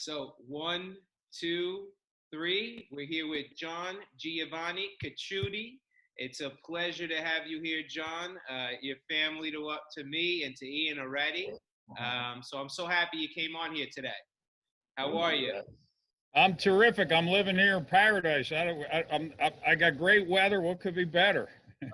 So 1, 2, 3. We're here with John Giovanni Cacciutti. It's a pleasure to have you here, John. Your family to up to me and to Ian already. So I'm so happy you came on here today. How are you? I'm terrific. I'm living here in paradise. I got great weather. What could be better?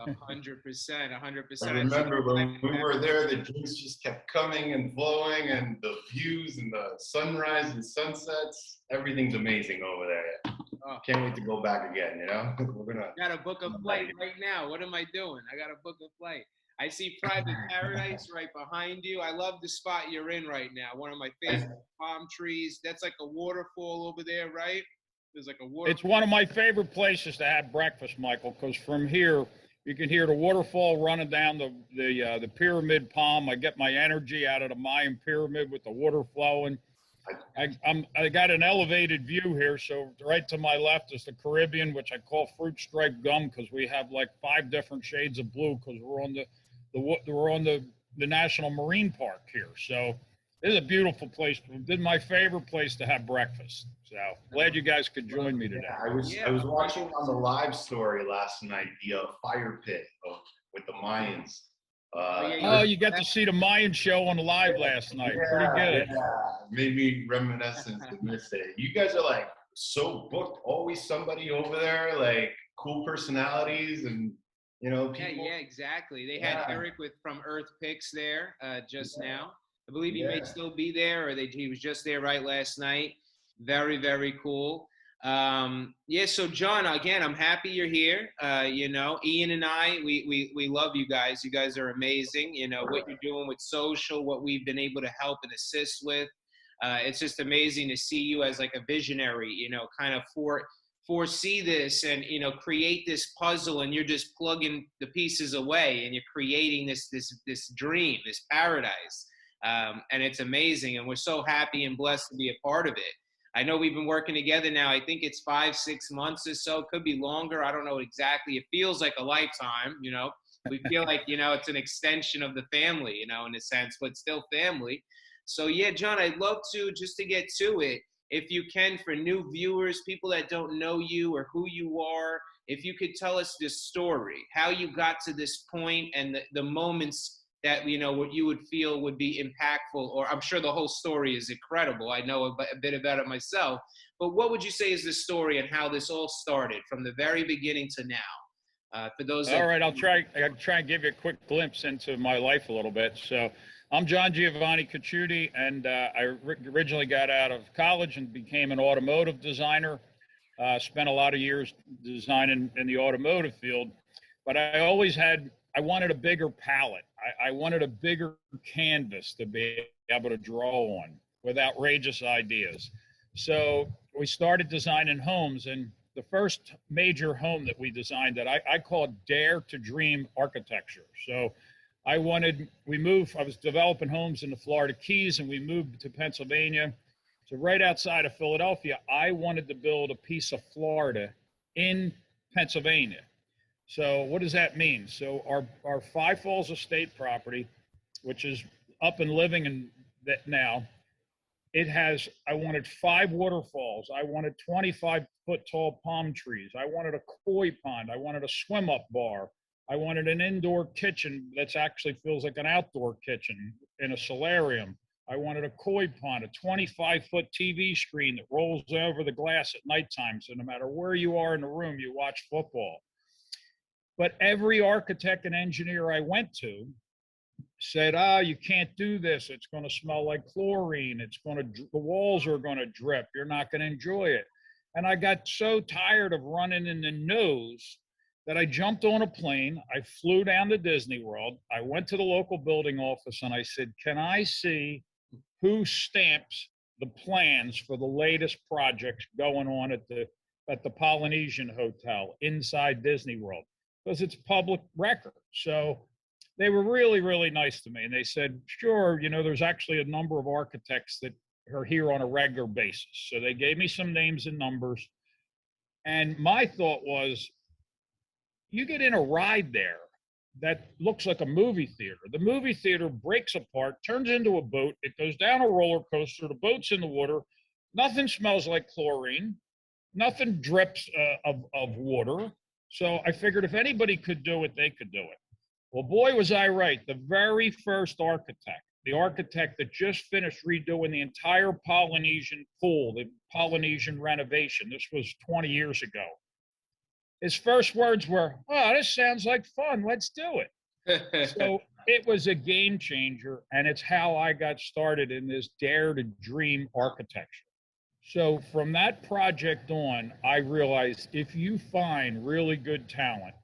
100%, 100%. I remember when we were there, the drinks just kept coming and flowing, and the views and the sunrise and sunsets. Everything's amazing over there. Oh. Can't wait to go back again. We're gonna. Got to book a flight right now. What am I doing? I got to book a flight. I see Private Paradise right behind you. I love the spot you're in right now. One of my favorite palm trees. That's like a waterfall over there, right? There's like a waterfall. It's one of my favorite places to have breakfast, Michael, because from here you can hear the waterfall running down the pyramid palm. I get my energy out of the Mayan pyramid with the water flowing. I got an elevated view here, so right to my left is the Caribbean, which I call fruit striped gum because we have like 5 different shades of blue because we're on the National Marine Park here. So this is a beautiful place. This is my favorite place to have breakfast. So glad you guys could join me today. I was watching on the live story last night the fire pit with the Mayans. You got to see the Mayan show on the live last night. Yeah, pretty good. Yeah. Made me reminiscent to miss it. You guys are like so booked. Always somebody over there, like cool personalities and people. Yeah, exactly. They had Eric from Earth Picks there just now. I believe he may still be there, or he was just there right last night. Very, very cool. So John, again, I'm happy you're here. Ian and I, we love you guys. You guys are amazing. What you're doing with social, what we've been able to help and assist with. It's just amazing to see you as like a visionary, kind of foresee this and, create this puzzle, and you're just plugging the pieces away and you're creating this dream, this paradise. And it's amazing. And we're so happy and blessed to be a part of it. I know we've been working together now. I think it's 5-6 months or so. Could be longer. I don't know exactly. It feels like a lifetime, We feel like, it's an extension of the family, in a sense, but still family. So, yeah, John, I'd love to, just to get to it, if you can, for new viewers, people that don't know you or who you are, if you could tell us this story, how you got to this point and the moments that, what you would feel would be impactful, or I'm sure the whole story is incredible. I know a bit about it myself, but what would you say is the story and how this all started from the very beginning to now? For those. All right, I'll try and give you a quick glimpse into my life a little bit. So I'm John Giovanni Cacciutti, and I originally got out of college and became an automotive designer. Spent a lot of years designing in the automotive field, but I wanted a bigger palette. I wanted a bigger canvas to be able to draw on with outrageous ideas. So we started designing homes, and the first major home that we designed that I called Dare to Dream architecture. So I was developing homes in the Florida Keys, and we moved to Pennsylvania. So right outside of Philadelphia, I wanted to build a piece of Florida in Pennsylvania. So what does that mean? So our Five Falls estate property, which is up and living in that now, I wanted 5 waterfalls. I wanted 25-foot tall palm trees. I wanted a koi pond. I wanted a swim up bar. I wanted an indoor kitchen that actually feels like an outdoor kitchen in a solarium. I wanted a koi pond, a 25-foot TV screen that rolls over the glass at nighttime. So no matter where you are in the room, you watch football. But every architect and engineer I went to said, you can't do this. It's going to smell like chlorine. The walls are going to drip. You're not going to enjoy it. And I got so tired of running in the nose that I jumped on a plane. I flew down to Disney World. I went to the local building office and I said, can I see who stamps the plans for the latest projects going on at the Polynesian Hotel inside Disney World? Because it's public record. So they were really, really nice to me. And they said, sure, there's actually a number of architects that are here on a regular basis. So they gave me some names and numbers. And my thought was, you get in a ride there that looks like a movie theater. The movie theater breaks apart, turns into a boat. It goes down a roller coaster. The boat's in the water. Nothing smells like chlorine. Nothing drips of water. So I figured if anybody could do it, they could do it. Well, boy, was I right. The very first architect, the architect that just finished redoing the entire Polynesian pool, the Polynesian renovation, this was 20 years ago. His first words were, "Oh, this sounds like fun. Let's do it." So it was a game changer, and it's how I got started in this dare to dream architecture. So from that project on, I realized if you find really good talent,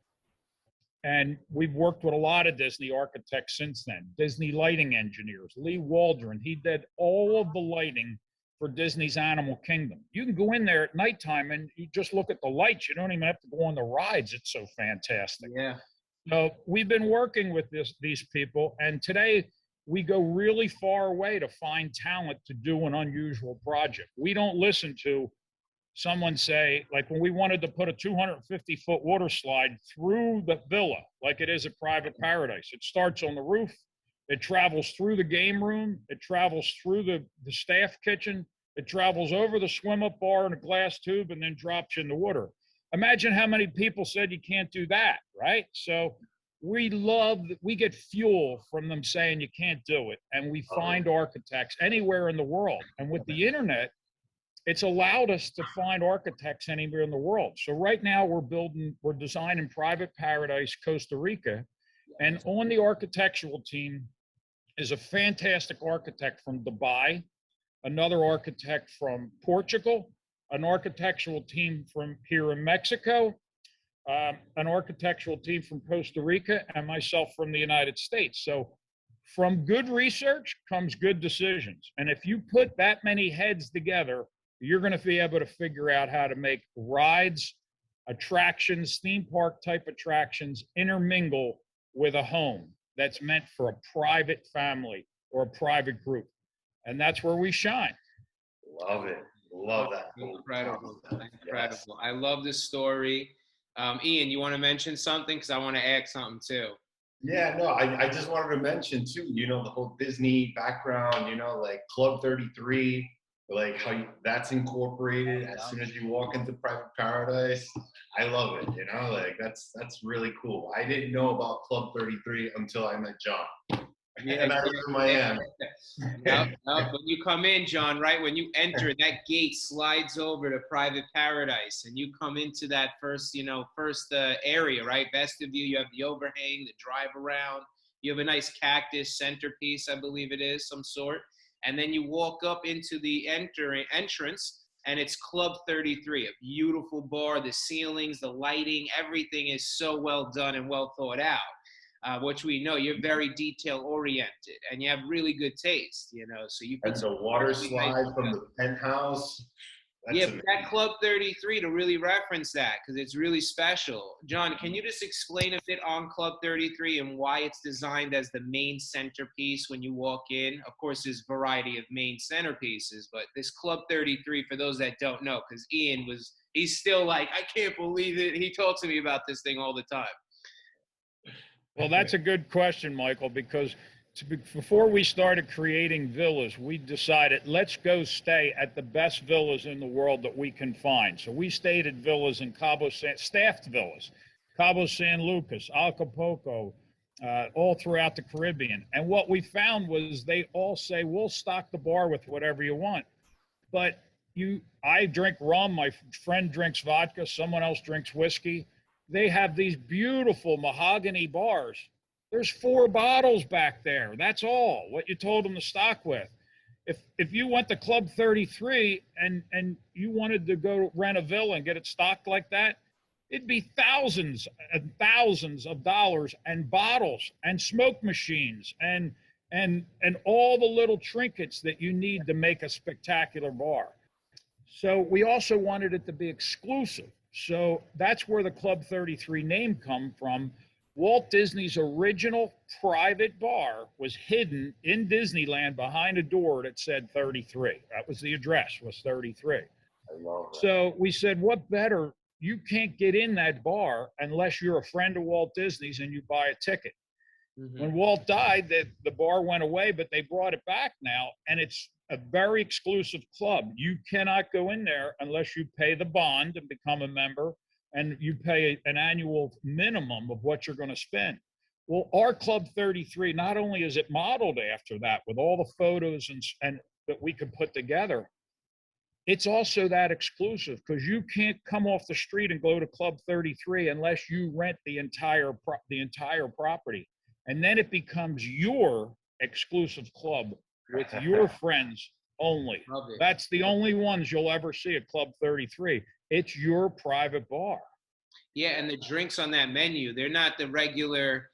and we've worked with a lot of Disney architects since then, Disney lighting engineers, Lee Waldron, he did all of the lighting for Disney's Animal Kingdom. You can go in there at nighttime and you just look at the lights. You don't even have to go on the rides. It's so fantastic. Yeah. So we've been working with these people, and today we go really far away to find talent to do an unusual project. We don't listen to someone say, like when we wanted to put a 250-foot water slide through the villa, like it is a private paradise. It starts on the roof, it travels through the game room, it travels through the staff kitchen, it travels over the swim-up bar in a glass tube, and then drops you in the water. Imagine how many people said you can't do that, right? So we get fuel from them saying you can't do it, and we find architects anywhere in the world. And with the internet, it's allowed us to find architects anywhere in the world. So right now we're designing Private Paradise, Costa Rica. And on the architectural team is a fantastic architect from Dubai, another architect from Portugal, an architectural team from here in Mexico, an architectural team from Costa Rica, and myself from the United States. So from good research comes good decisions. And if you put that many heads together, you're going to be able to figure out how to make rides, attractions, theme park type attractions intermingle with a home that's meant for a private family or a private group. And that's where we shine. Love it. Love that. Incredible. Incredible. Yes. I love this story. Ian, you want to mention something? Because I want to add something too. Yeah, no, I just wanted to mention too, you know, the whole Disney background, you know, like Club 33, like how that's incorporated as soon as you walk into Private Paradise. I love it, you know, like that's really cool. I didn't know about Club 33 until I met John. Yeah, and I live in Miami. When you come in, John, right, when you enter, that gate slides over to Private Paradise, and you come into that first area, right, vestibule. You have the overhang, the drive around. You have a nice cactus centerpiece, I believe it is, some sort. And then you walk up into the entrance, and it's Club 33, a beautiful bar. The ceilings, the lighting, everything is so well done and well thought out. Which we know you're very detail oriented and you have really good taste, you know. So you put the water slide from the penthouse. That Club 33 to really reference that because it's really special. John, can you just explain a bit on Club 33 and why it's designed as the main centerpiece when you walk in? Of course, there's a variety of main centerpieces, but this Club 33, for those that don't know, because he's still like, I can't believe it. He talks to me about this thing all the time. Well, that's a good question, Michael, because before we started creating villas, we decided let's go stay at the best villas in the world that we can find. So we stayed at villas in staffed villas, Cabo San Lucas, Acapulco, all throughout the Caribbean. And what we found was they all say, we'll stock the bar with whatever you want. But I drink rum, my friend drinks vodka, someone else drinks whiskey. They have these beautiful mahogany bars. There's 4 bottles back there. That's all, what you told them to stock with. If you went to Club 33 and you wanted to go rent a villa and get it stocked like that, it'd be thousands and thousands of dollars and bottles and smoke machines and all the little trinkets that you need to make a spectacular bar. So we also wanted it to be exclusive. So that's where the Club 33 name come from. Walt Disney's original private bar was hidden in Disneyland behind a door that said 33. That was the address, was 33. I love that. So we said, what better? You can't get in that bar unless you're a friend of Walt Disney's and you buy a ticket. When Walt died, the bar went away, but they brought it back now, and it's a very exclusive club. You cannot go in there unless you pay the bond and become a member, and you pay an annual minimum of what you're going to spend. Well, our Club 33, not only is it modeled after that with all the photos and that we could put together, it's also that exclusive because you can't come off the street and go to Club 33 unless you rent the entire property. And then it becomes your exclusive club with your friends only. That's the only ones you'll ever see at Club 33. It's your private bar. Yeah, and the drinks on that menu, they're not the regular,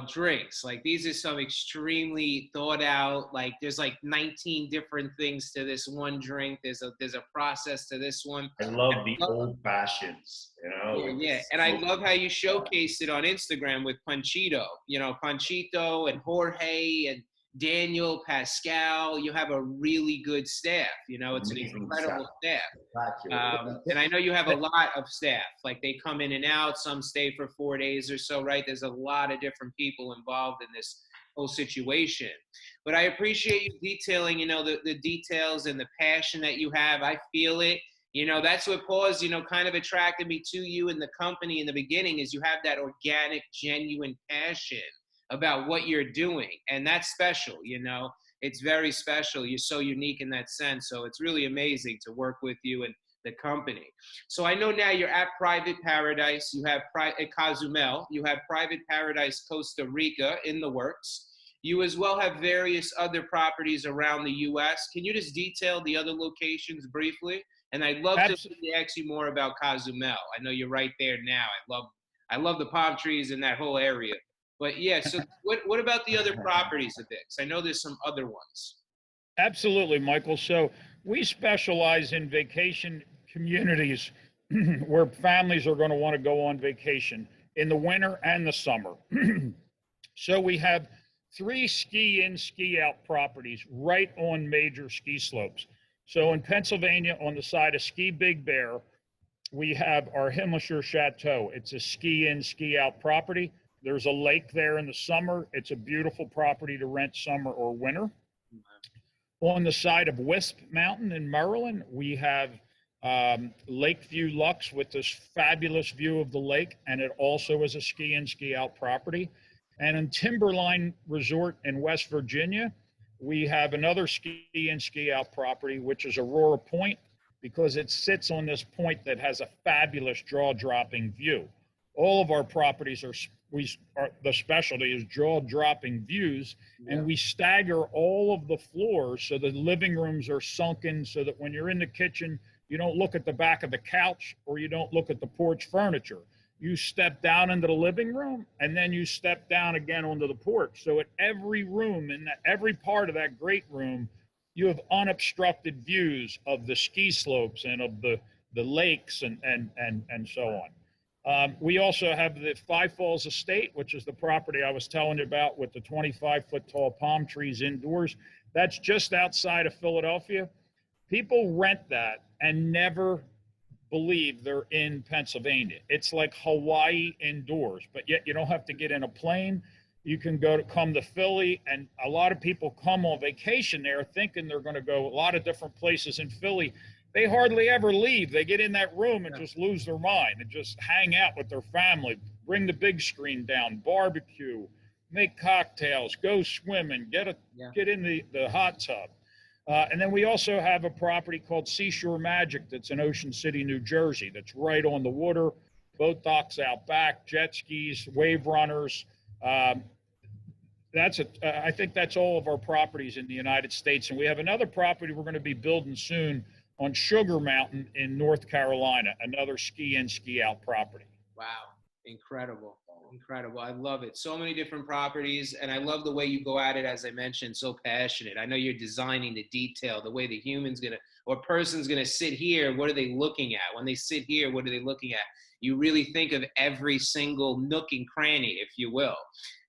drinks. Like, these are some extremely thought out, like, there's like 19 different things to this one drink. There's a process to this one. I love the old fashions, Yeah. And I love how you showcase it on Instagram with Panchito, Panchito and Jorge and Daniel, Pascal. You have a really good staff. It's an incredible staff. And I know you have a lot of staff. Like, they come in and out. Some stay for 4 days or so, right? There's a lot of different people involved in this whole situation. But I appreciate you detailing, the details and the passion that you have. I feel it. That's what Pause, kind of attracted me to you and the company in the beginning, is you have that organic, genuine passion about what you're doing. And that's special, it's very special. You're so unique in that sense. So it's really amazing to work with you and the company. So I know now you're at Private Paradise. You have at Cozumel. You have Private Paradise Costa Rica in the works. You as well have various other properties around the U.S. Can you just detail the other locations briefly? And I'd love to ask you more about Cozumel. I know you're right there now. I love the palm trees in that whole area. But yeah, so what about the other properties of this? I know there's some other ones. Absolutely, Michael. So we specialize in vacation communities where families are going to want to go on vacation in the winter and the summer. So we have 3 ski-in, ski-out properties right on major ski slopes. So in Pennsylvania, on the side of Ski Big Bear, we have our Himmelshire Chateau. It's a ski-in, ski-out property. There's a lake there in the summer. It's a beautiful property to rent summer or winter. On the side of Wisp Mountain in Maryland, we have Lakeview Lux with this fabulous view of the lake, and it also is a ski-in, ski-out property. And in Timberline Resort in West Virginia, we have another ski-in, ski-out property, which is Aurora Point, because it sits on this point that has a fabulous jaw-dropping view. All of our properties the specialty is jaw-dropping views, and we stagger all of the floors so the living rooms are sunken so that when you're in the kitchen, you don't look at the back of the couch or you don't look at the porch furniture. You step down into the living room and then you step down again onto the porch. So at every room, in every part of that great room, you have unobstructed views of the ski slopes and of the lakes and so on. We also have the Five Falls Estate, which is the property I was telling you about with the 25-foot tall palm trees indoors. That's just outside of Philadelphia. People rent that and never believe they're in Pennsylvania. It's like Hawaii indoors, but yet you don't have to get in a plane. You can come to Philly, and a lot of people come on vacation there thinking they're going to go a lot of different places in Philly. They hardly ever leave. They get in that room and just lose their mind and just hang out with their family, bring the big screen down, barbecue, make cocktails, go swimming, get in the hot tub. And then we also have a property called Seashore Magic that's in Ocean City, New Jersey, that's right on the water, boat docks out back, jet skis, wave runners. I think that's all of our properties in the United States. And we have another property we're going to be building soon on Sugar Mountain in North Carolina, another ski-in, ski-out property. Wow, incredible. Incredible. I love it. So many different properties, and I love the way you go at it, as I mentioned, so passionate. I know you're designing the detail, the way the human's going to, or person's going to sit here, what are they looking at? When they sit here, what are they looking at? You really think of every single nook and cranny, if you will,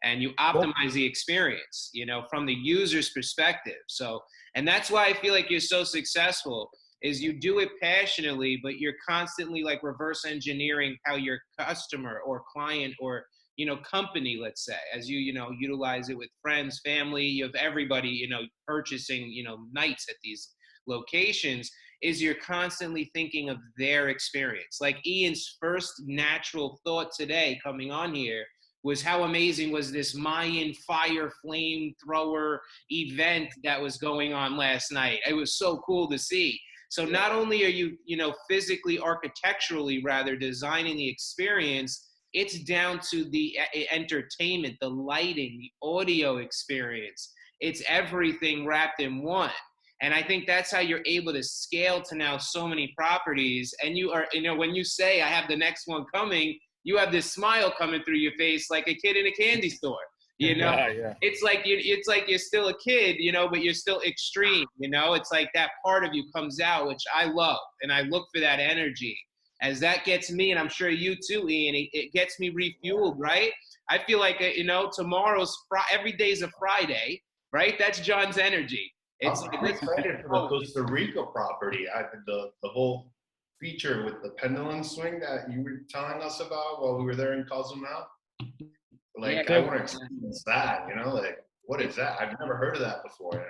and you optimize the experience, from the user's perspective. So, and that's why I feel like you're so successful, is you do it passionately, but you're constantly like reverse engineering how your customer or client or company, let's say, as you utilize it with friends, family, you have everybody, purchasing, nights at these locations, is you're constantly thinking of their experience. Like Ian's first natural thought today coming on here was how amazing was this Mayan fire flamethrower event that was going on last night. It was so cool to see. So not only are you, physically, architecturally rather, designing the experience, it's down to the entertainment, the lighting, the audio experience. It's everything wrapped in one. And I think that's how you're able to scale to now so many properties. And you are, when you say I have the next one coming, you have this smile coming through your face like a kid in a candy store. Yeah. It's like you're still a kid, but you're still extreme. It's like that part of you comes out, which I love, and I look for that energy. As that gets me, and I'm sure you too, Ian, it gets me refueled, right? I feel like every day's a Friday, right? That's John's energy. It's I'm excited for the Costa Rica property. The whole feature with the pendulum swing that you were telling us about while we were there in Cozumel. Like, I want to experience that, like, what is that? I've never heard of that before,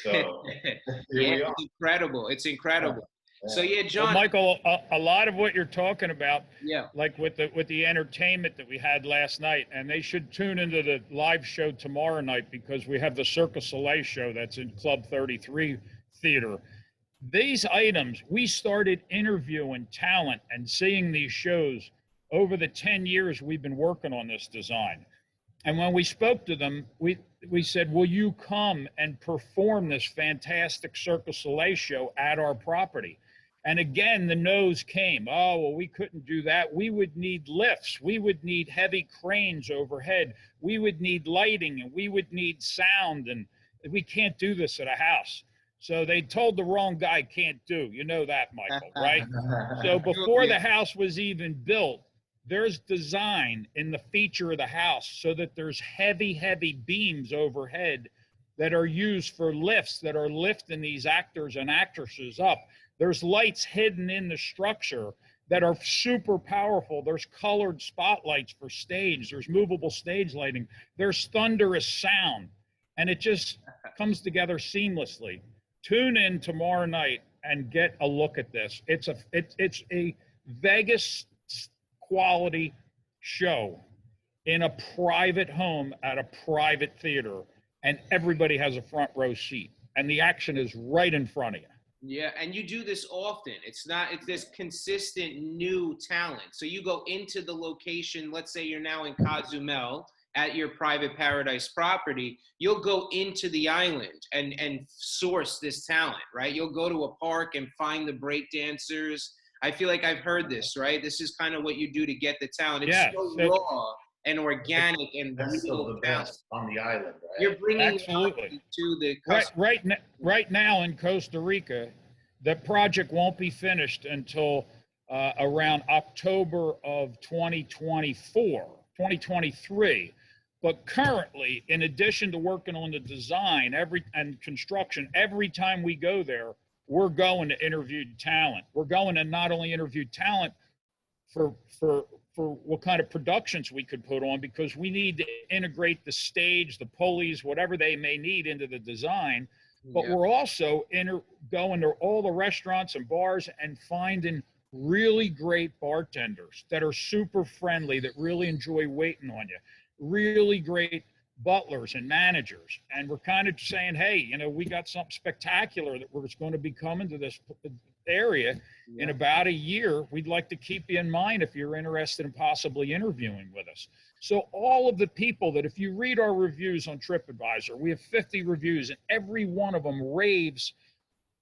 So it's incredible. It's incredible. Yeah. So John. Well, Michael, a lot of what you're talking about, yeah, like with the entertainment that we had last night, and they should tune into the live show tomorrow night because we have the Cirque du Soleil show that's in Club 33 Theater. These items, we started interviewing talent and seeing these shows over the 10 years we've been working on this design. And when we spoke to them, we said, will you come and perform this fantastic Cirque du Soleil show at our property? And again, the no's came. Oh, well, we couldn't do that. We would need lifts. We would need heavy cranes overhead. We would need lighting, and we would need sound, and we can't do this at a house. So they told the wrong guy can't do. You know that, Michael, right? So before the house was even built, there's design in the feature of the house so that there's heavy beams overhead that are used for lifts that are lifting these actors and actresses up. There's lights hidden in the structure that are super powerful. There's colored spotlights for stage. There's movable stage lighting. There's thunderous sound. And it just comes together seamlessly. Tune in tomorrow night and get a look at this. It's a Vegas quality show in a private home at a private theater, and everybody has a front row seat, and the action is right in front of you. Yeah, and you do this often. It's this consistent new talent. So you go into the location, let's say you're now in Cozumel at your private paradise property, you'll go into the island and source this talent, right? You'll go to a park and find the break dancers. I feel like I've heard this, right? This is kind of what you do to get the talent. It's so raw and organic and real the best on the island, right? You're bringing absolutely to the right now in Costa Rica, the project won't be finished until around October of 2023. But currently, in addition to working on the design and construction, every time we go there, we're going to interview talent. We're going to not only interview talent for what kind of productions we could put on, because we need to integrate the stage, the pulleys, whatever they may need into the design. But we're also going to all the restaurants and bars and finding really great bartenders that are super friendly, that really enjoy waiting on you, really great butlers and managers. And we're kind of saying, hey, we got something spectacular that we're going to be coming to this area in about a year. We'd like to keep you in mind if you're interested in possibly interviewing with us. So all of the people that, if you read our reviews on TripAdvisor, we have 50 reviews, and every one of them raves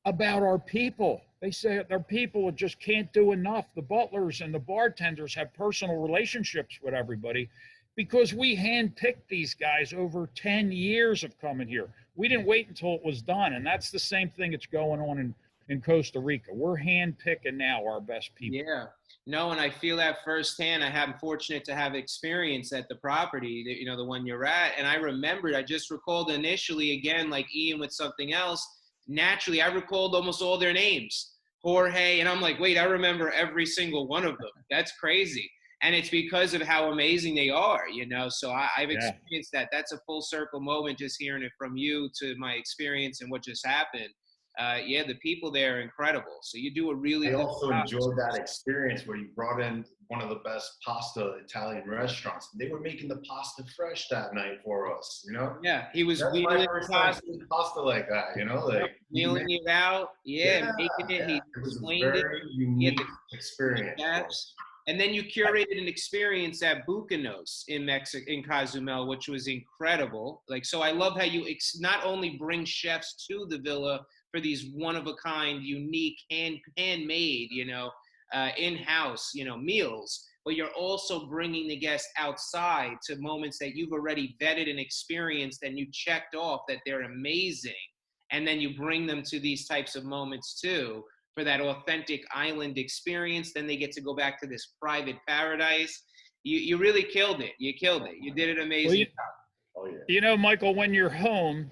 about our people. They say their people just can't do enough. The butlers and the bartenders have personal relationships with everybody because we handpicked these guys over 10 years of coming here. We didn't wait until it was done, and that's the same thing that's going on in Costa Rica. We're handpicking now our best people. Yeah. No, and I feel that firsthand. I'm fortunate to have experience at the property, the one you're at. And I remembered, I just recalled initially, again, like Ian with something else, naturally, I recalled almost all their names. Jorge, and I'm like, wait, I remember every single one of them. That's crazy. And it's because of how amazing they are, you know. So I've Yeah. experienced that. That's a full circle moment, just hearing it from you to my experience and what just happened. Yeah, the people there are incredible. So you do a really I good also job. enjoyed that experience where you brought in one of the best pasta Italian restaurants. They were making the pasta fresh that night for us, you know? Yeah, he was That's my wheeling first time pasta, seeing pasta like that, you know? Like, wheeling it out. Yeah, yeah, making it. yeah. He It was a explained it. very He had unique the experience for chefs. us. And then you curated an experience at Bucanos in Mexico, in Cozumel, which was incredible. Like, so I love how you not only bring chefs to the villa for these one-of-a-kind, unique, handmade, you know, in-house, you know, meals, but you're also bringing the guests outside to moments that you've already vetted and experienced and you checked off that they're amazing. And then you bring them to these types of moments too, for that authentic island experience. Then they get to go back to this private paradise. You really killed it. You killed it. You did an amazing Oh, yeah. You know, Michael, when you're home,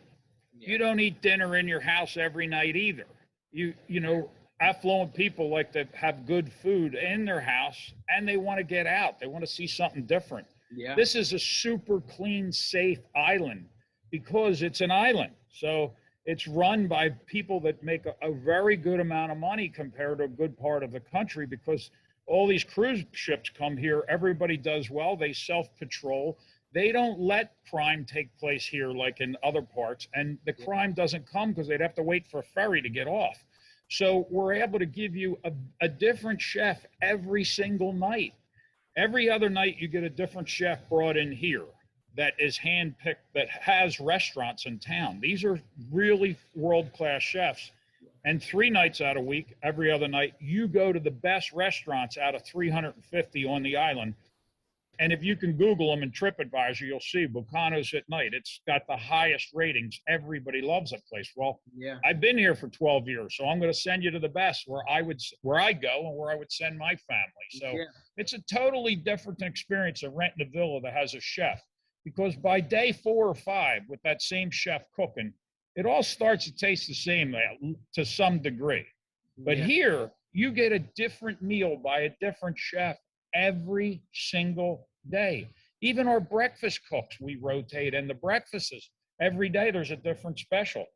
Yeah. you don't eat dinner in your house every night either. You know, affluent people like to have good food in their house and they want to get out. They want to see something different. Yeah. This is a super clean, safe island because it's an island. So it's run by people that make a very good amount of money compared to a good part of the country because all these cruise ships come here. Everybody does well. They self-patrol. They don't let crime take place here like in other parts. And the crime doesn't come because they'd have to wait for a ferry to get off. So we're able to give you a different chef every single night. Every other night you get a different chef brought in here that is handpicked, that has restaurants in town. These are really world-class chefs. And 3 nights out a week, every other night, you go to the best restaurants out of 350 on the island. And if you can Google them in TripAdvisor, you'll see Bucanos at night. It's got the highest ratings. Everybody loves that place. Well, Yeah. I've been here for 12 years, so I'm going to send you to the best where I go and where I would send my family. So Yeah. it's a totally different experience of renting a villa that has a chef. Because by day 4 or 5, with that same chef cooking, it all starts to taste the same to some degree. But Yeah. here, you get a different meal by a different chef every single day. Even our breakfast cooks, we rotate, and the breakfasts, every day there's a different special.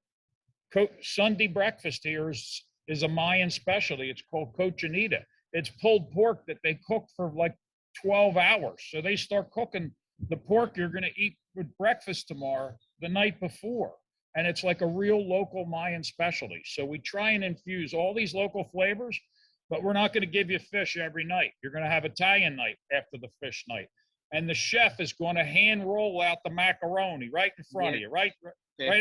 Sunday breakfast here is a Mayan specialty. It's called cochinita. It's pulled pork that they cook for like 12 hours. So they start cooking the pork you're going to eat with breakfast tomorrow the night before. And it's like a real local Mayan specialty. So we try and infuse all these local flavors, but we're not going to give you fish every night. You're going to have Italian night after the fish night. And the chef is going to hand roll out the macaroni right in front of you, right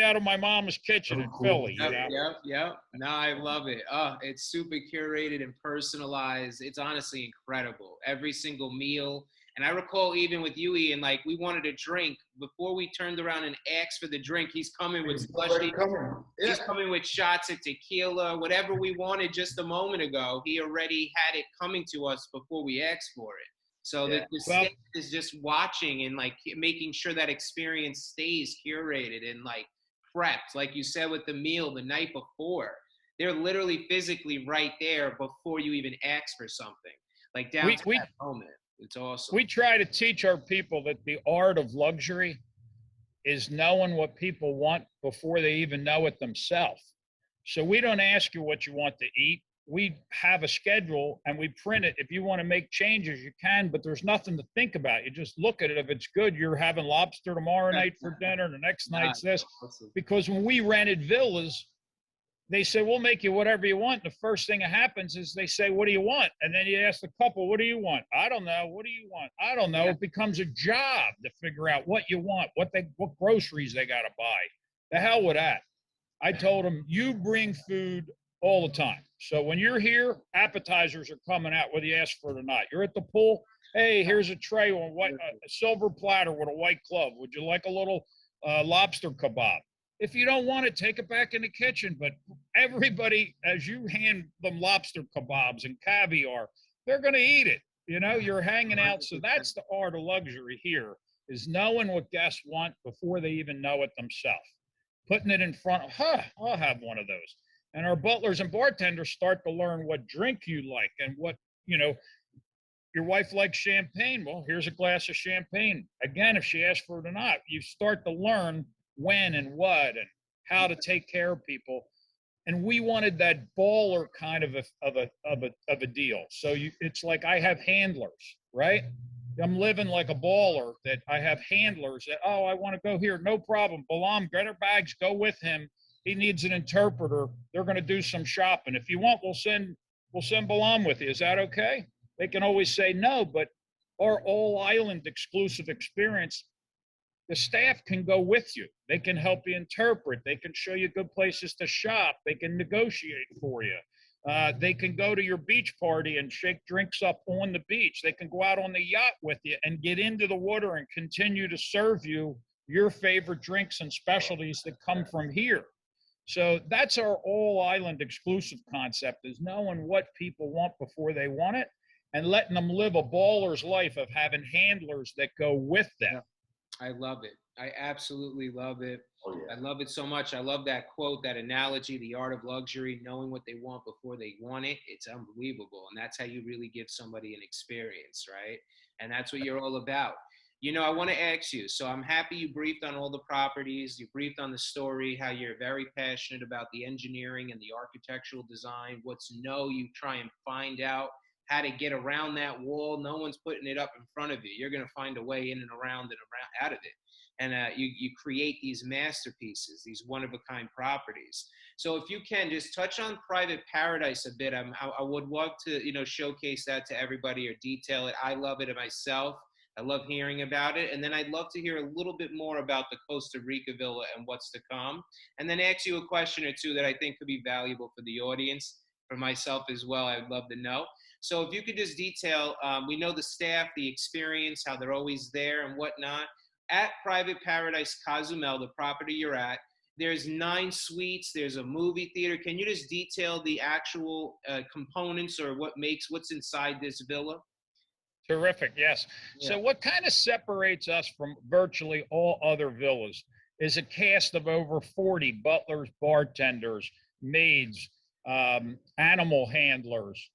out of my mom's kitchen in Philly. Yep, You know? yep. No, I love it. Oh, it's super curated and personalized. It's honestly incredible. Every single meal. And I recall even with you, Ian, like we wanted a drink. Before we turned around and asked for the drink, he's coming with slushy. He's coming with shots of tequila, whatever we wanted just a moment ago. He already had it coming to us before we asked for it. So the staff is just watching and like making sure that experience stays curated and like prepped, like you said with the meal the night before. They're literally physically right there before you even ask for something, like down to that moment. It's awesome. We try to teach our people that the art of luxury is knowing what people want before they even know it themselves. So we don't ask you what you want to eat. We have a schedule and we print it. If you want to make changes, you can, but there's nothing to think about. You just look at it. If it's good, you're having lobster tomorrow night for dinner. The next night's this. Because when we rented villas, they say, we'll make you whatever you want. The first thing that happens is they say, what do you want? And then you ask the couple, what do you want? I don't know. What do you want? I don't know. It becomes a job to figure out what you want, what groceries they got to buy. The hell with that. I told them, you bring food all the time. So when you're here, appetizers are coming out whether you ask for it or not. You're at the pool. Hey, here's a tray on a silver platter with a white glove. Would you like a little lobster kebab? If you don't want it, take it back in the kitchen. But everybody, as you hand them lobster kebabs and caviar, they're going to eat it. You know, you're hanging out. So that's the art of luxury here, is knowing what guests want before they even know it themselves. Putting it in front of, I'll have one of those. And our butlers and bartenders start to learn what drink you like and what, you know, your wife likes champagne. Well, here's a glass of champagne. Again, if she asks for it or not, you start to learn when and what and how to take care of people. And we wanted that baller kind of a deal. So it's like I have handlers, right? I'm living like a baller that I have handlers that, oh, I want to go here. No problem. Balam, get our bags, go with him. He needs an interpreter. They're going to do some shopping. If you want, we'll send Balam with you. Is that okay? They can always say no, but our all island exclusive experience, the staff can go with you. They can help you interpret. They can show you good places to shop. They can negotiate for you. They can go to your beach party and shake drinks up on the beach. They can go out on the yacht with you and get into the water and continue to serve you your favorite drinks and specialties that come from here. So that's our all island exclusive concept, is knowing what people want before they want it and letting them live a baller's life of having handlers that go with them. I love it. I absolutely love it. Oh, yeah. I love it so much. I love that quote, that analogy, the art of luxury, knowing what they want before they want it. It's unbelievable. And that's how you really give somebody an experience, right? And that's what you're all about. You know, I want to ask you, so I'm happy you briefed on all the properties, you briefed on the story, how you're very passionate about the engineering and the architectural design, what's you try and find out how to get around that wall. No one's putting it up in front of you. You're going to find a way in and around out of it. And you create these masterpieces, these one-of-a-kind properties. So if you can just touch on Private Paradise a bit, I would love to, showcase that to everybody or detail it. I love it myself. I love hearing about it. And then I'd love to hear a little bit more about the Costa Rica villa and what's to come. And then ask you a question or two that I think could be valuable for the audience, for myself as well. I'd love to know. So if you could just detail, we know the staff, the experience, how they're always there and whatnot. At Private Paradise Cozumel, the property you're at, there's 9 suites, there's a movie theater. Can you just detail the actual components or what's inside this villa? Terrific, yes. Yeah. So what kind of separates us from virtually all other villas is a cast of over 40 butlers, bartenders, maids, animal handlers,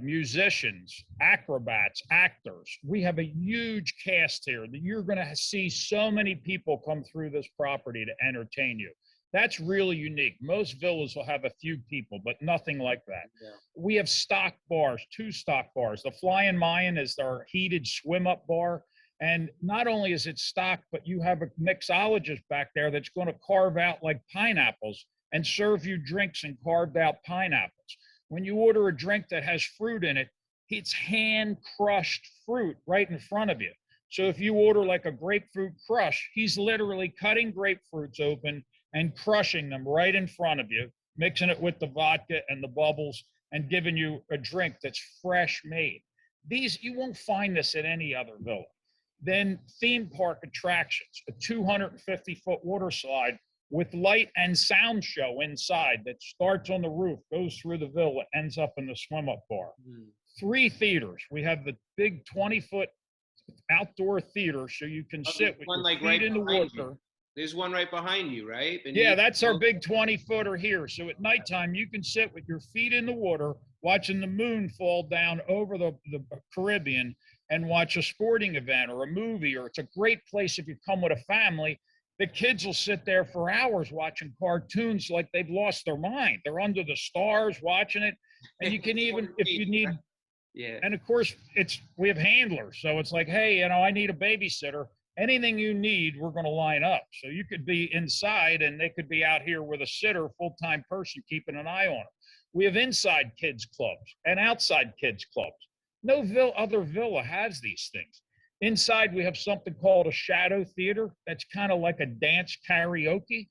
musicians, acrobats, actors. We have a huge cast here that you're going to see so many people come through this property to entertain you. That's really unique. Most villas will have a few people, but nothing like that. Yeah. We have stock bars, 2 stock bars. The Flying Mayan is our heated swim-up bar. And not only is it stocked, but you have a mixologist back there that's going to carve out like pineapples and serve you drinks and carved out pineapples. When you order a drink that has fruit in it, it's hand-crushed fruit right in front of you. So if you order like a grapefruit crush, he's literally cutting grapefruits open and crushing them right in front of you, mixing it with the vodka and the bubbles and giving you a drink that's fresh made. You won't find this at any other villa. Then theme park attractions, a 250-foot water slide with light and sound show inside that starts on the roof, goes through the villa, ends up in the swim-up bar. 3 theaters. We have the big 20-foot outdoor theater so you can sit with your feet in the water. There's one right behind you, right? Yeah, that's our big 20-footer here. So at nighttime, you can sit with your feet in the water, watching the moon fall down over the Caribbean and watch a sporting event or a movie, or it's a great place if you come with a family. The kids will sit there for hours watching cartoons like they've lost their mind. They're under the stars watching it. And you can even, if you need, and of course, we have handlers. So it's like, hey, I need a babysitter. Anything you need, we're going to line up. So you could be inside and they could be out here with a sitter, full-time person keeping an eye on them. We have inside kids clubs and outside kids clubs. No other villa has these things. Inside, we have something called a shadow theater. That's kind of like a dance karaoke.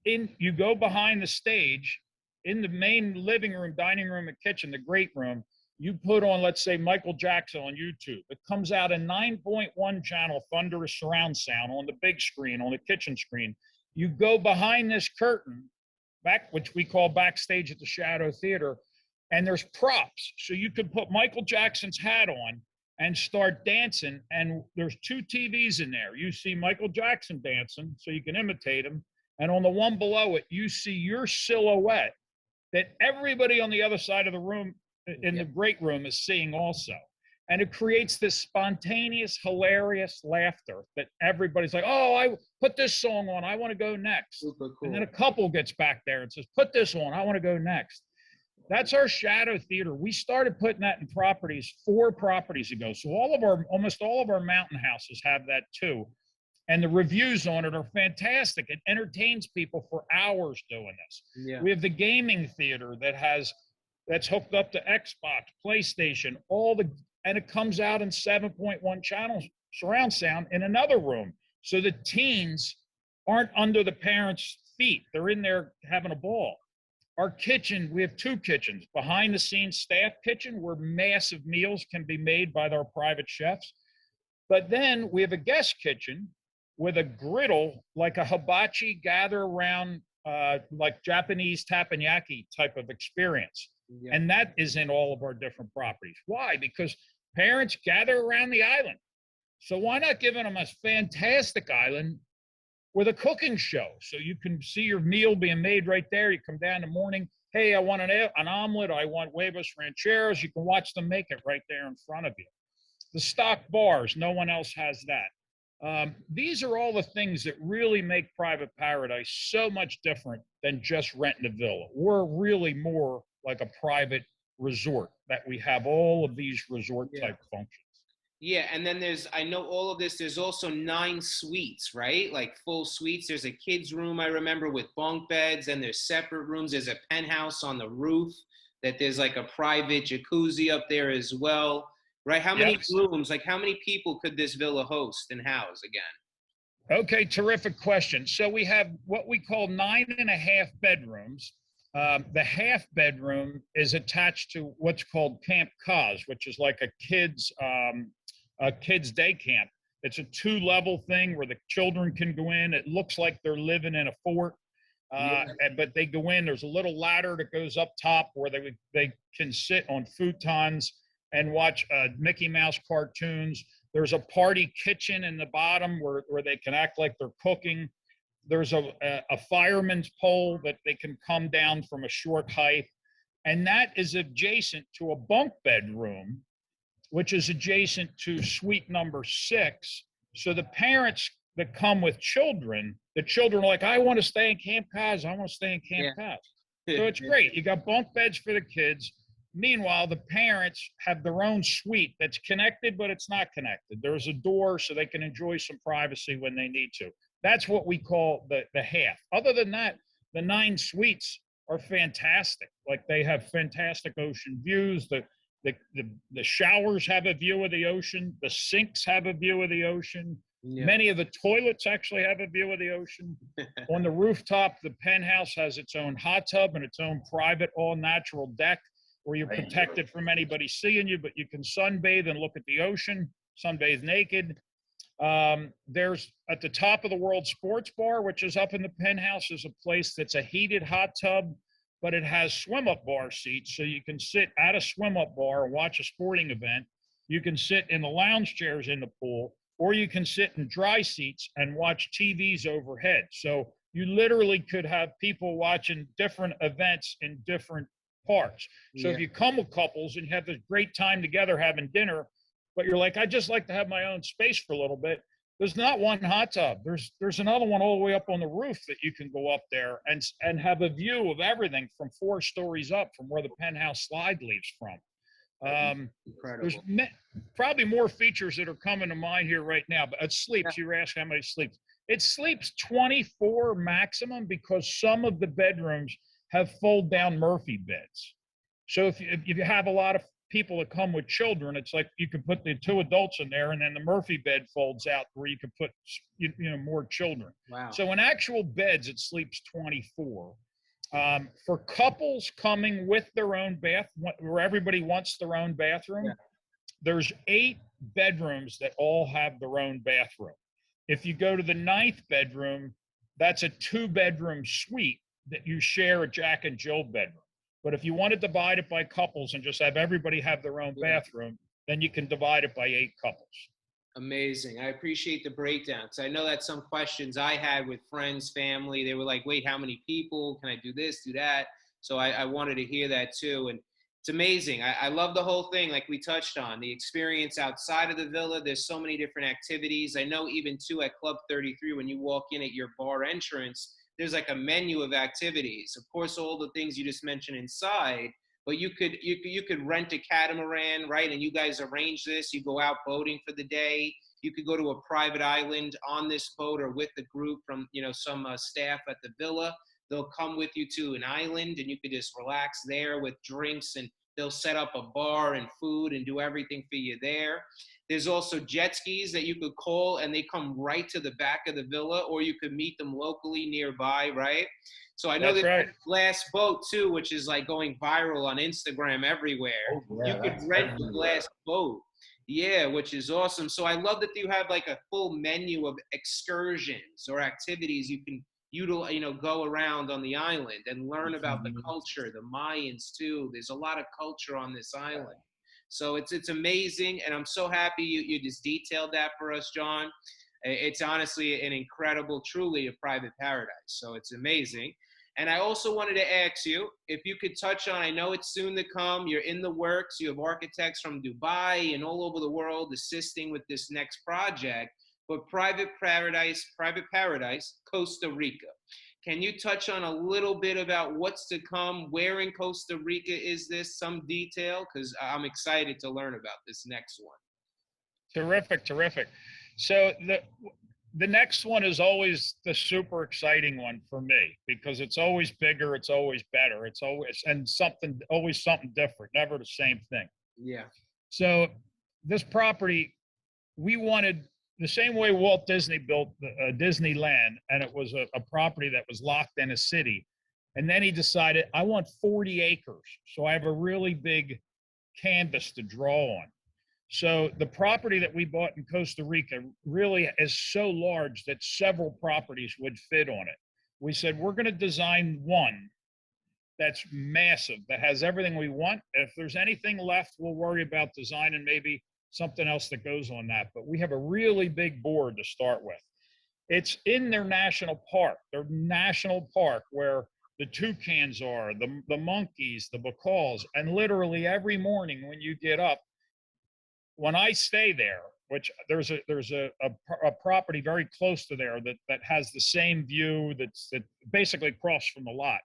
You go behind the stage in the main living room, dining room, and kitchen, the great room. You put on, let's say, Michael Jackson on YouTube. It comes out in 9.1 channel thunderous surround sound on the big screen, on the kitchen screen. You go behind this curtain, which we call backstage at the Shadow Theater, and there's props. So you could put Michael Jackson's hat on and start dancing, and there's 2 TVs in there. You see Michael Jackson dancing, so you can imitate him, and on the one below it, you see your silhouette that everybody on the other side of the room in the great room is seeing also. And it creates this spontaneous, hilarious laughter that everybody's like, oh, I put this song on, I want to go next. Super cool. And then a couple gets back there and says, put this on, I want to go next. That's our shadow theater. We started putting that in properties 4 properties ago. So almost all of our mountain houses have that too. And the reviews on it are fantastic. It entertains people for hours doing this. Yeah. We have the gaming theater that's hooked up to Xbox, PlayStation, and it comes out in 7.1 channels surround sound in another room. So the teens aren't under the parents' feet. They're in there having a ball. Our kitchen, we have 2 kitchens. Behind the scenes staff kitchen where massive meals can be made by our private chefs. But then we have a guest kitchen with a griddle, like a hibachi gather around, like Japanese teppanyaki type of experience. Yeah. And that is in all of our different properties. Why? Because parents gather around the island. So why not give them a fantastic island with a cooking show? So you can see your meal being made right there. You come down in the morning, hey, I want an omelet, I want huevos rancheros. You can watch them make it right there in front of you. The stock bars, no one else has that. These are all the things that really make Private Paradise so much different than just renting a villa. We're really more like a private resort, that we have all of these resort type functions. Yeah, and then I know all of this, there's also 9 suites, right? Like full suites. There's a kid's room, I remember, with bunk beds, and there's separate rooms. There's a penthouse on the roof that there's like a private jacuzzi up there as well, right? How many rooms, like how many people could this villa host and house again? Okay, terrific question. So we have what we call 9.5 bedrooms. The half bedroom is attached to what's called Camp Kaz, which is like a kids day camp. It's a 2-level thing where the children can go in. It looks like they're living in a fort, but they go in. There's a little ladder that goes up top where they can sit on futons and watch Mickey Mouse cartoons. There's a party kitchen in the bottom where they can act like they're cooking. There's a fireman's pole that they can come down from a short height. And that is adjacent to a bunk bed room, which is adjacent to suite number 6. So the parents that come with children, the children are like, I want to stay in Camp Kaz. I want to stay in Camp Kaz. So it's great. You got bunk beds for the kids. Meanwhile, the parents have their own suite that's connected, but it's not connected. There's a door so they can enjoy some privacy when they need to. That's what we call the half. Other than that, the 9 suites are fantastic. Like they have fantastic ocean views. The showers have a view of the ocean. The sinks have a view of the ocean. Yeah. Many of the toilets actually have a view of the ocean. On the rooftop, the penthouse has its own hot tub and its own private all-natural deck where you're protected from anybody seeing you, but you can sunbathe and look at the ocean, sunbathe naked. There's at the top of the World Sports Bar, which is up in the penthouse, is a place that's a heated hot tub, but it has swim-up bar seats, so you can sit at a swim-up bar and watch a sporting event. You can sit in the lounge chairs in the pool, or you can sit in dry seats and watch TVs overhead. So you literally could have people watching different events in different parts. So if you come with couples and you have this great time together having dinner, but you're like, I just like to have my own space for a little bit. There's not one hot tub. There's another one all the way up on the roof that you can go up there and have a view of everything from 4 stories up from where the penthouse slide leaves from. There's probably more features that are coming to mind here right now, but it sleeps. You were asking how many sleeps. It sleeps 24 maximum because some of the bedrooms have fold down Murphy beds. So if you have a lot of people that come with children, it's like you could put the 2 adults in there and then the Murphy bed folds out where you could put more children. Wow. So in actual beds, it sleeps 24. For couples coming with their own bath, where everybody wants their own bathroom, there's 8 bedrooms that all have their own bathroom. If you go to the 9th bedroom, that's a 2-bedroom suite that you share a Jack and Jill bedroom. But if you want to divide it by couples and just have everybody have their own bathroom, then you can divide it by 8 couples. Amazing. I appreciate the breakdown. So I know that's some questions I had with friends, family. They were like, wait, how many people? Can I do this, do that? So I wanted to hear that too. And It's amazing. I love the whole thing, like we touched on, the experience outside of the villa. There's so many different activities. I know even too at Club 33, when you walk in at your bar entrance, there's like a menu of activities. Of course, all the things you just mentioned inside, but you could rent a catamaran, right? And you guys arrange this. You go out boating for the day. You could go to a private island on this boat or with the group from some staff at the villa. They'll come with you to an island and you could just relax there with drinks, and they'll set up a bar and food and do everything for you there. There's also jet skis that you could call and they come right to the back of the villa, or you could meet them locally nearby, right? So I know That's that right. glass boat too, which is like going viral on Instagram everywhere. Oh, yeah, You could rent the glass boat. Yeah, which is awesome. So I love that you have like a full menu of excursions or activities you can go around on the island and learn about the culture, the Mayans too. There's a lot of culture on this island. So it's amazing, and I'm so happy you just detailed that for us, John. It's honestly an incredible, truly a private paradise. So it's amazing. And I also wanted to ask you if you could touch on, I know it's soon to come, you're in the works, you have architects from Dubai and all over the world assisting with this next project, but private paradise, Costa Rica. Can you touch on a little bit about what's to come? Where in Costa Rica is this? Some detail, because I'm excited to learn about this next one. Terrific. So the next one is always the super exciting one for me, because it's always bigger, it's always better, it's always always something different, never the same thing. Yeah. So this property, we wanted the same way Walt Disney built Disneyland, and it was a property that was locked in a city. And then he decided, I want 40 acres. So I have a really big canvas to draw on. So the property that we bought in Costa Rica really is so large that several properties would fit on it. We said, we're going to design one that's massive, that has everything we want. If there's anything left, we'll worry about design and maybe something else that goes on that. But we have a really big board to start with. It's in their national park, where the toucans are, the monkeys, the bacals, and literally every morning when you get up, when I stay there, which there's a property very close to there that has the same view that basically across from the lot.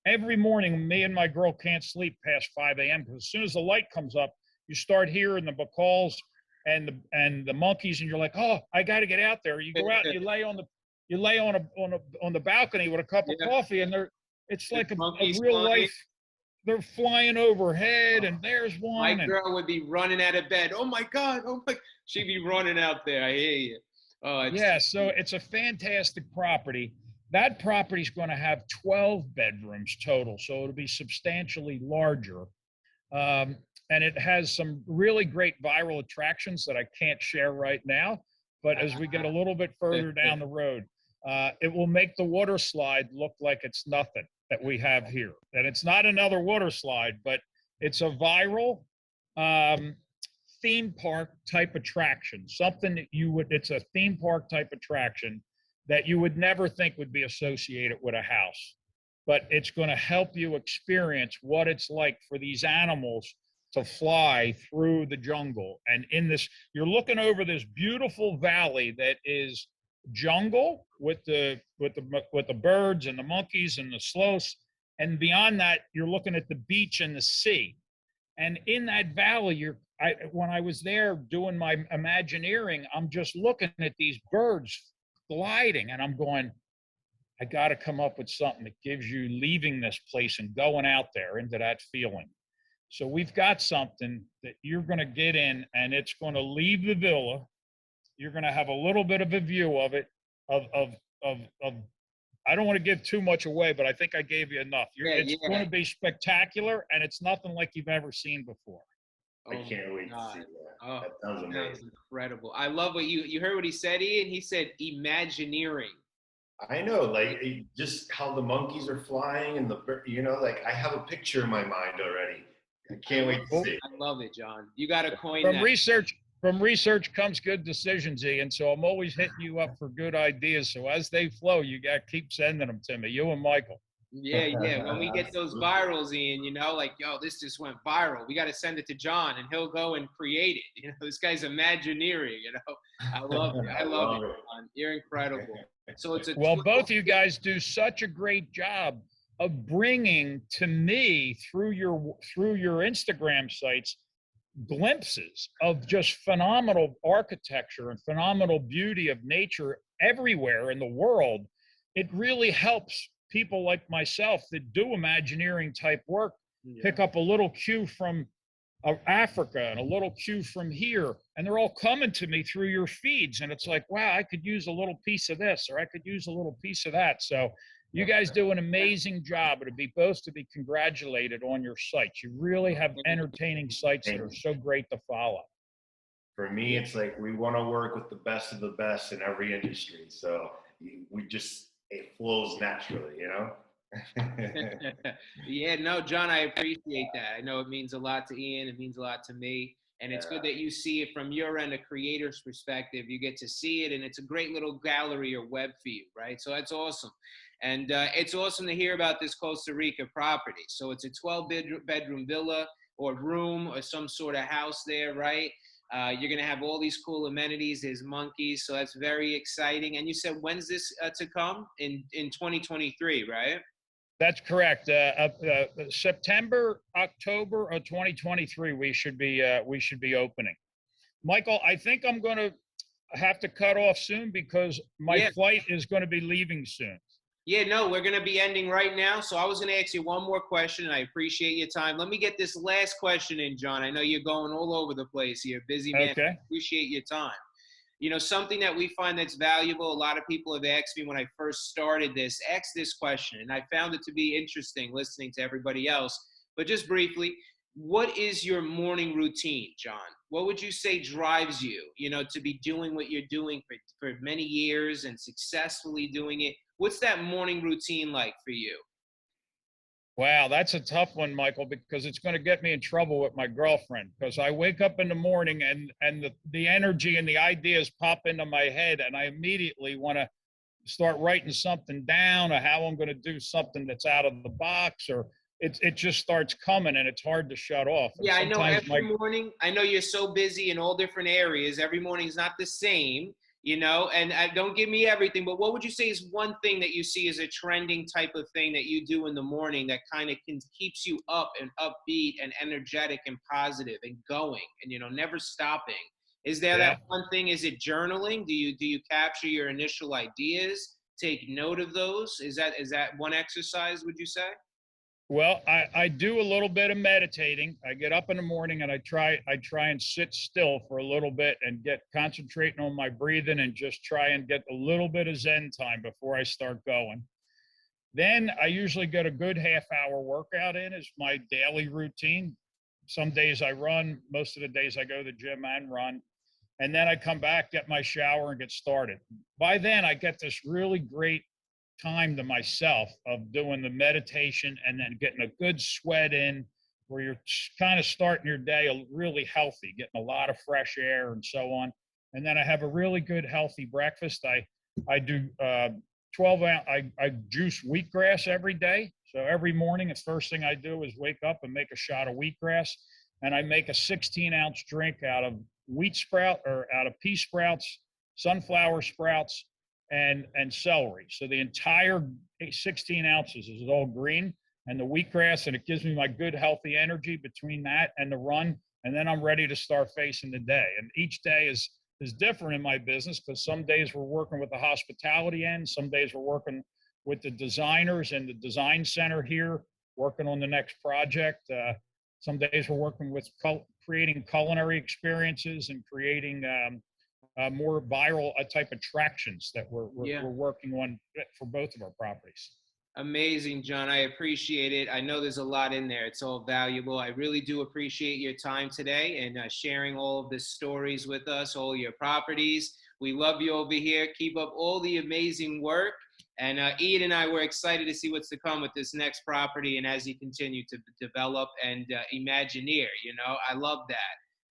Every morning, me and my girl can't sleep past 5 a.m. because as soon as the light comes up, you start hearing the bacals and the monkeys, and you're like, oh, I got to get out there. You go out and you lay on the balcony with a cup of coffee, and it's like a real life. They're flying overhead, and there's one. My girl would be running out of bed. Oh my God! She'd be running out there. I hear you. So it's a fantastic property. That property is going to have 12 bedrooms total, so it'll be substantially larger. And it has some really great viral attractions that I can't share right now. But as we get a little bit further down the road, it will make the water slide look like it's nothing that we have here. And it's not another water slide, but it's a viral theme park type attraction. Something that it's a theme park type attraction that you would never think would be associated with a house. But it's going to help you experience what it's like for these animals to fly through the jungle. And you're looking over this beautiful valley that is jungle with the birds and the monkeys and the sloths, and beyond that you're looking at the beach and the sea. And in that valley, when I was there doing my Imagineering, I'm just looking at these birds gliding, and I'm going, I got to come up with something that gives you leaving this place and going out there into that feeling. So we've got something that you're going to get in, and it's going to leave the villa. You're going to have a little bit of a view of it, of I don't want to give too much away, but I think I gave you enough. It's going to be spectacular, and it's nothing like you've ever seen before. I can't wait to see that. Oh, that sounds amazing. Sounds incredible. I love what you heard what he said, Ian? He said Imagineering. I know, like just how the monkeys are flying and like I have a picture in my mind already. I can't wait to see it. I love it, John. You got to coin that. From research comes good decisions, Ian. So I'm always hitting you up for good ideas. So as they flow, you got to keep sending them to me, you and Michael. Yeah, yeah. When we get those Absolutely. virals, Ian, like, yo, this just went viral. We got to send it to John, and he'll go and create it. This guy's Imagineering. I love you. I I love you, love it. John. You're incredible. So it's a Well, 12. both of you guys do such a great job of bringing to me through your Instagram sites glimpses of just phenomenal architecture and phenomenal beauty of nature everywhere in the world. It really helps people like myself that do Imagineering type work pick up a little cue from Africa and a little cue from here, and they're all coming to me through your feeds, and it's like, wow, I could use a little piece of this, or I could use a little piece of that. So you guys do an amazing job. It'd be both to be congratulated on your sites. You really have entertaining sites that are so great to follow. For me, it's like we want to work with the best of the best in every industry. So it flows naturally. Yeah, no, John, I appreciate that. I know it means a lot to Ian. It means a lot to me. And it's good that you see it from your end, a creator's perspective. You get to see it, and it's a great little gallery or web for you, right? So that's awesome. And it's awesome to hear about this Costa Rica property. So it's a 12-bedroom villa or room or some sort of house there, right? You're going to have all these cool amenities. There's monkeys. So that's very exciting. And you said, when's this to come? In 2023, right? That's correct. September, October of 2023, we should be opening. Michael, I think I'm going to have to cut off soon because my flight is going to be leaving soon. Yeah, no, we're going to be ending right now. So I was going to ask you one more question, and I appreciate your time. Let me get this last question in, John. I know you're going all over the place. You're a busy man. Okay. I appreciate your time. Something that we find that's valuable, a lot of people have asked me when I first started this, ask this question, and I found it to be interesting listening to everybody else. But just briefly, what is your morning routine, John? What would you say drives you, to be doing what you're doing for many years and successfully doing it? What's that morning routine like for you? Wow, that's a tough one, Michael, because it's going to get me in trouble with my girlfriend. Because I wake up in the morning and the energy and the ideas pop into my head, and I immediately want to start writing something down or how I'm going to do something that's out of the box, or it just starts coming and it's hard to shut off. And yeah, I know every morning, I know you're so busy in all different areas. Every morning is not the same. And don't give me everything, but what would you say is one thing that you see as a trending type of thing that you do in the morning that kind of keeps you up and upbeat and energetic and positive and going and, never stopping? Is there that one thing? Is it journaling? Do you capture your initial ideas, take note of those? Is that one exercise, would you say? Well, I do a little bit of meditating. I get up in the morning and I try and sit still for a little bit and get concentrating on my breathing and just try and get a little bit of Zen time before I start going. Then I usually get a good half-hour workout in as my daily routine. Some days I run, most of the days I go to the gym and run. And then I come back, get my shower, and get started. By then I get this really great time to myself of doing the meditation and then getting a good sweat in where you're kind of starting your day really healthy, getting a lot of fresh air and so on. And then I have a really good healthy breakfast. I do 12 ounce, I juice wheatgrass every day. So every morning, the first thing I do is wake up and make a shot of wheatgrass, and I make a 16-ounce drink out of out of pea sprouts, sunflower sprouts, and celery. So the entire 16 ounces is all green, and the wheatgrass, and it gives me my good healthy energy between that and the run, and then I'm ready to start facing the day. And each day is different in my business because some days we're working with the hospitality end, some days we're working with the designers in the design center here, working on the next project. Some days we're working with creating culinary experiences and creating more viral type attractions that we're working on for both of our properties. Amazing, John. I appreciate it. I know there's a lot in there. It's all valuable. I really do appreciate your time today and sharing all of the stories with us, all your properties. We love you over here. Keep up all the amazing work. And Ian and I were excited to see what's to come with this next property and as you continue to develop and Imagineer. I love that.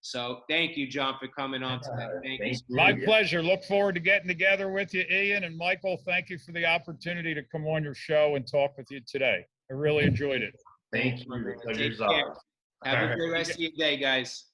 So thank you, John, for coming on today. Thank you. My pleasure. Look forward to getting together with you, Ian and Michael. Thank you for the opportunity to come on your show and talk with you today. I really enjoyed it. Thank you. Take care. Have a good rest of your day, guys.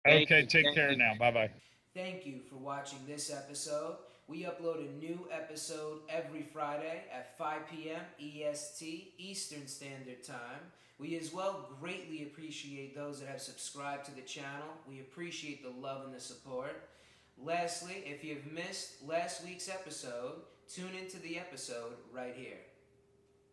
Okay, take care now. Bye-bye. Thank you for watching this episode. We upload a new episode every Friday at 5 p.m. EST, Eastern Standard Time. We as well greatly appreciate those that have subscribed to the channel. We appreciate the love and the support. Lastly, if you've missed last week's episode, tune into the episode right here.